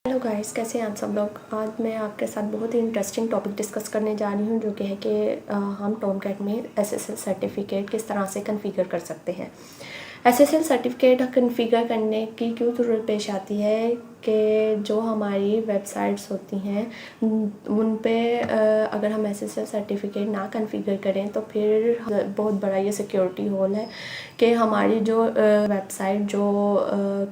Hello guys, कैसे हैं आप सब लोग। आज मैं आपके साथ बहुत ही इंटरेस्टिंग टॉपिक डिस्कस करने जा रही हूँ, जो कि है कि हम टॉमकैट में एसएसएल सर्टिफिकेट किस तरह से कॉन्फ़िगर कर सकते हैं। एसएसएल सर्टिफिकेट कॉन्फ़िगर करने की क्यों ज़रूरत पेश आती है कि जो हमारी वेबसाइट्स होती हैं उन पे अगर हम एसएसएल सर्टिफिकेट ना कॉन्फ़िगर करें तो फिर बहुत बड़ा ये सिक्योरिटी होल है कि हमारी जो वेबसाइट जो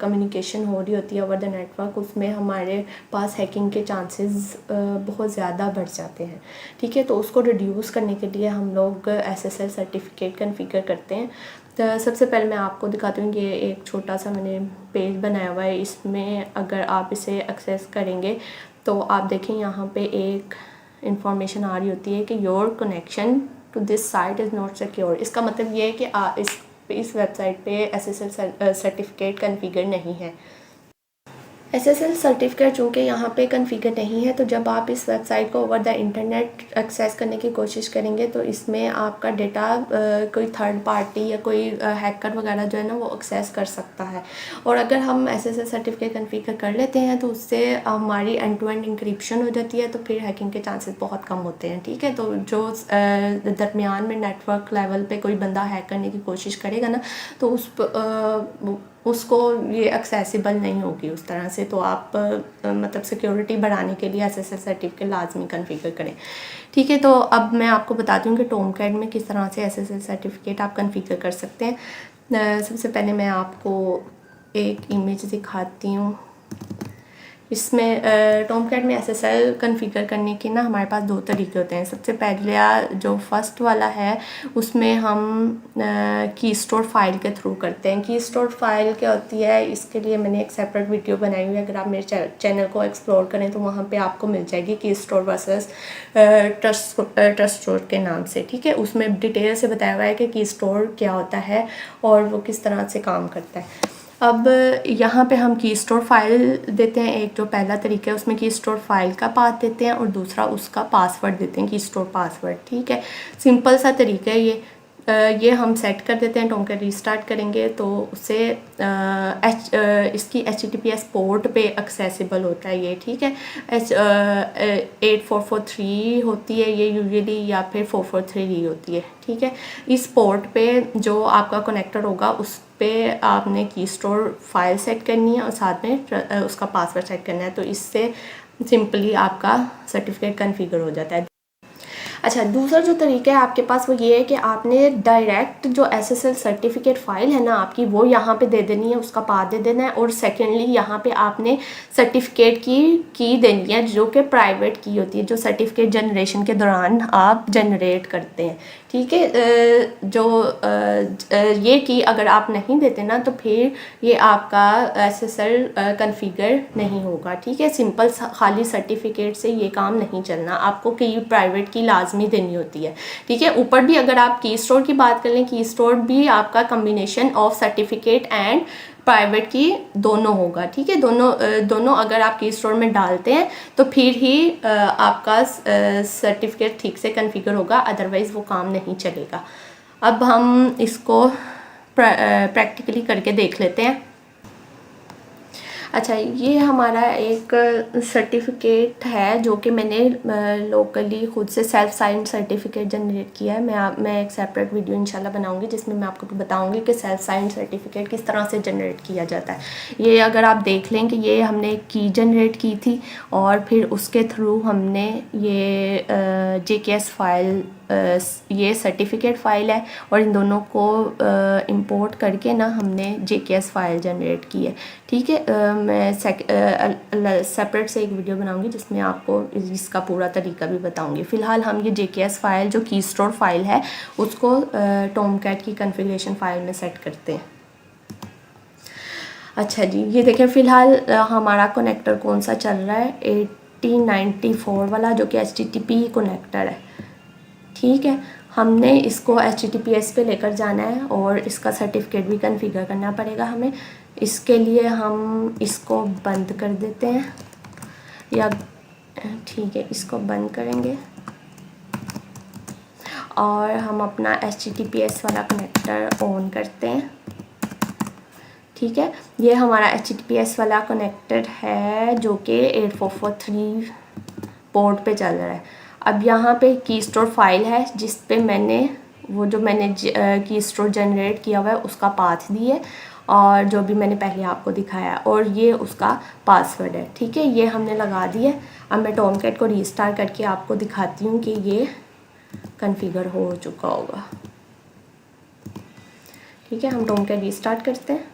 कम्युनिकेशन हो रही होती है ओवर द नेटवर्क, उसमें हमारे पास हैकिंग के चांसेस बहुत ज़्यादा बढ़ जाते हैं। ठीक है, तो उसको रिड्यूस करने के लिए हम लोग एसएसएल सर्टिफिकेट कॉन्फ़िगर करते हैं। तो सबसे पहले मैं आपको दिखाती हूँ कि ये एक छोटा सा मैंने पेज बनाया हुआ है। इसमें अगर आप इसे एक्सेस करेंगे तो आप देखें यहाँ पे एक इंफॉर्मेशन आ रही होती है कि your connection to this site is not secure. इसका मतलब ये है कि इस वेबसाइट पे एसएसएल सर्टिफिकेट कॉन्फ़िगर नहीं है। एसएसएल सर्टिफिकेट चूँकि यहाँ पे कॉन्फ़िगर नहीं है, तो जब आप इस वेबसाइट को ओवर द इंटरनेट एक्सेस करने की कोशिश करेंगे तो इसमें आपका डेटा कोई थर्ड पार्टी या कोई हैकर वगैरह जो है ना वो एक्सेस कर सकता है। और अगर हम एसएसएल सर्टिफिकेट कॉन्फ़िगर कर लेते हैं तो उससे हमारी एंड टू एंड इंक्रिप्शन हो जाती है, तो फिर हैकिंग के चांसेस बहुत कम होते हैं। ठीक है, तो जो दरमियान में नेटवर्क लेवल पे कोई बंदा हैक करने की कोशिश करेगा ना, तो उसको ये एक्सेसिबल नहीं होगी उस तरह से। तो आप मतलब सिक्योरिटी बढ़ाने के लिए एसएसएल सर्टिफिकेट लाजमी कॉन्फ़िगर करें। ठीक है, तो अब मैं आपको बताती हूँ कि टॉमकैट में किस तरह से एसएसएल सर्टिफिकेट आप कॉन्फ़िगर कर सकते हैं। सबसे पहले मैं आपको एक इमेज दिखाती हूँ। इसमें टॉमकैट में एसएसएल कॉन्फ़िगर करने के ना हमारे पास दो तरीके होते हैं। सबसे पहला जो फर्स्ट वाला है उसमें हम की स्टोर फाइल के थ्रू करते हैं। की स्टोर फाइल क्या होती है, इसके लिए मैंने एक सेपरेट वीडियो बनाई हुई है। अगर आप मेरे चैनल को एक्सप्लोर करें तो वहाँ पे आपको मिल जाएगी की स्टोर वर्सेस ट्रस्ट स्टोर के नाम से। ठीक है, उसमें डिटेल से बताया हुआ है कि की स्टोर क्या होता है और वो किस तरह से काम करता है। अब यहाँ पे हम की स्टोर फाइल देते हैं। एक जो पहला तरीका है उसमें की स्टोर फाइल का पाथ देते हैं और दूसरा उसका पासवर्ड देते हैं, की स्टोर पासवर्ड। ठीक है, सिंपल सा तरीका है ये हम सेट कर देते हैं। टॉमकैट रीस्टार्ट करेंगे तो उससे इसकी HTTPS पोर्ट पे एक्सेसिबल होता है ये। ठीक है, 8443 होती है ये यूजुअली, या फिर 443 होती है। ठीक है, इस पोर्ट पे जो आपका कनेक्टर होगा उस पे आपने की स्टोर फाइल सेट करनी है और साथ में उसका पासवर्ड सेट करना है। तो इससे सिंपली आपका सर्टिफिकेट कॉन्फ़िगर हो जाता है। अच्छा, दूसरा जो तरीका है आपके पास वो ये है कि आपने डायरेक्ट जो एसएसएल सर्टिफिकेट फ़ाइल है ना आपकी, वो यहाँ पे दे देनी है, उसका पाथ दे देना है। और सेकेंडली यहाँ पे आपने सर्टिफिकेट की देनी है जो कि प्राइवेट की होती है, जो सर्टिफिकेट जनरेशन के दौरान आप जनरेट करते हैं। ठीक है, ये की अगर आप नहीं देते ना तो फिर ये आपका एसएसएल कॉन्फ़िगर नहीं होगा। ठीक है, सिंपल खाली सर्टिफिकेट से ये काम नहीं चलना, आपको की प्राइवेट की लाजमी देनी होती है। ठीक है, ऊपर भी अगर आप की स्टोर की बात कर लें, की स्टोर भी आपका combination of certificate and private की दोनों होगा। ठीक है, दोनों अगर आप की स्टोर में डालते हैं तो फिर ही आपका सर्टिफिकेट ठीक से कॉन्फ़िगर होगा, अदरवाइज़ वो काम नहीं चलेगा। अब हम इसको प्रैक्टिकली करके देख लेते हैं। अच्छा, ये हमारा एक सर्टिफिकेट है जो कि मैंने लोकली खुद से सेल्फ साइन सर्टिफिकेट जनरेट किया है। मैं एक सेपरेट वीडियो इंशाल्लाह बनाऊंगी जिसमें मैं आपको बताऊंगी कि सेल्फ साइन सर्टिफिकेट किस तरह से जनरेट किया जाता है। ये अगर आप देख लें कि ये हमने की जनरेट की थी और फिर उसके थ्रू हमने ये JKS फाइल, ये सर्टिफिकेट फ़ाइल है और इन दोनों को इंपोर्ट करके ना हमने JKS फाइल जनरेट की है। ठीक है, मैं सेपरेट से एक वीडियो बनाऊंगी जिसमें आपको इसका पूरा तरीका भी बताऊंगी। फ़िलहाल हम ये JKS फाइल जो की स्टोर फाइल है उसको टॉमकैट की कॉन्फ़िगरेशन फाइल में सेट करते हैं। अच्छा जी, ये देखें फ़िलहाल हमारा कनेक्टर कौन सा चल रहा है, 8094 वाला, जो कि HTTP कनेक्टर है। ठीक है, हमने इसको HTTPS पे लेकर जाना है और इसका सर्टिफिकेट भी कॉन्फ़िगर करना पड़ेगा हमें। इसके लिए हम इसको बंद कर देते हैं, या ठीक है इसको बंद करेंगे और हम अपना HTTPS वाला कनेक्टर ऑन करते हैं। ठीक है। ये हमारा HTTPS वाला कनेक्टर है जो कि 8443 पोर्ट पे चल रहा है। अब यहाँ पे की स्टोर फाइल है जिस पे मैंने की स्टोर जनरेट किया हुआ है उसका पाथ दी है और जो भी मैंने पहले आपको दिखाया है, और ये उसका पासवर्ड है। ठीक है, ये हमने लगा दिया। अब मैं टॉमकैट को रीस्टार्ट करके आपको दिखाती हूँ कि ये कॉन्फ़िगर हो चुका होगा। ठीक है, हम टॉमकैट रीस्टार्ट करते हैं।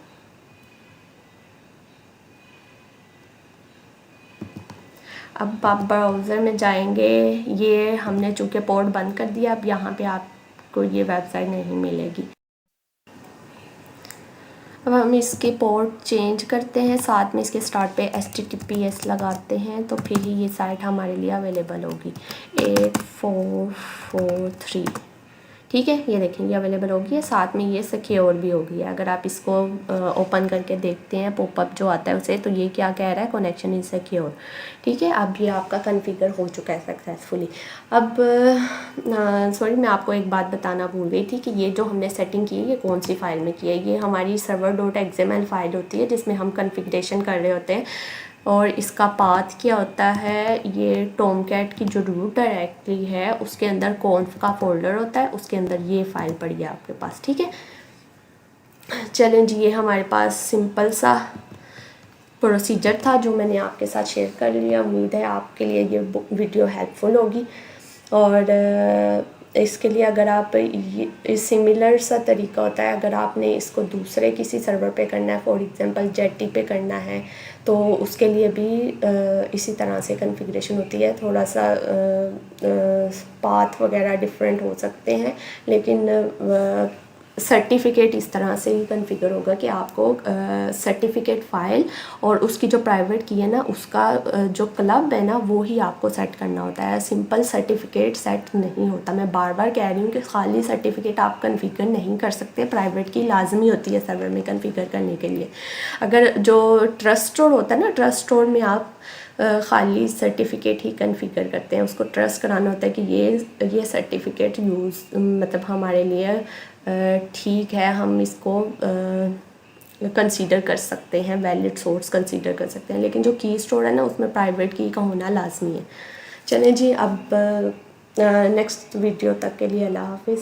अब आप ब्राउज़र में जाएंगे, ये हमने चूँकि पोर्ट बंद कर दिया, अब यहाँ पे आपको ये वेबसाइट नहीं मिलेगी। अब हम इसके पोर्ट चेंज करते हैं, साथ में इसके स्टार्ट पे HTTPS लगाते हैं, तो फिर ही ये साइट हमारे लिए अवेलेबल होगी। 8443 ठीक है, ये देखें ये अवेलेबल होगी है, साथ में ये सिक्योर भी होगी है। अगर आप इसको ओपन करके देखते हैं पॉपअप जो आता है उसे, तो ये क्या कह रहा है, कनेक्शन इज सिक्योर। ठीक है, अब ये आपका कॉन्फ़िगर हो चुका है सक्सेसफुली। अब सॉरी, मैं आपको एक बात बताना भूल गई थी कि ये जो हमने सेटिंग की है ये कौन सी फ़ाइल में की है। ये हमारी server.xml फाइल होती है जिसमें हम कॉन्फ़िगरेशन कर रहे होते हैं, और इसका पाथ क्या होता है, ये टॉमकैट की जो रूट डायरेक्टरी है उसके अंदर कॉन्फ का फोल्डर होता है, उसके अंदर ये फ़ाइल पड़ी है आपके पास। ठीक है, चलें जी, ये हमारे पास सिंपल सा प्रोसीजर था जो मैंने आपके साथ शेयर कर लिया। उम्मीद है आपके लिए ये वीडियो हेल्पफुल होगी, और इसके लिए अगर आप सिमिलर सा तरीका होता है, अगर आपने इसको दूसरे किसी सर्वर पे करना है, फॉर एग्जांपल जेटी पे करना है, तो उसके लिए भी इसी तरह से कॉन्फ़िगरेशन होती है। थोड़ा सा पाथ वगैरह डिफरेंट हो सकते हैं, लेकिन सर्टिफिकेट इस तरह से ही कॉन्फ़िगर होगा कि आपको सर्टिफिकेट फ़ाइल और उसकी जो प्राइवेट की है ना, उसका जो क्लब है ना, वो ही आपको सेट करना होता है। सिंपल सर्टिफिकेट सेट नहीं होता। मैं बार बार कह रही हूँ कि खाली सर्टिफिकेट आप कॉन्फ़िगर नहीं कर सकते, प्राइवेट की लाजमी होती है सर्वर में कॉन्फ़िगर करने के लिए। अगर जो ट्रस्ट स्टोर होता है ना, ट्रस्ट स्टोर में आप खाली सर्टिफिकेट ही कॉन्फ़िगर करते हैं। उसको ट्रस्ट कराना होता है कि ये सर्टिफिकेट मतलब हमारे लिए ठीक है, हम इसको कंसीडर कर सकते हैं, वैलिड सोर्स कंसीडर कर सकते हैं। लेकिन जो की स्टोर है ना, उसमें प्राइवेट की का होना लाजमी है। चलें जी, अब नेक्स्ट वीडियो तक के लिए अल्लाह हाफिज़।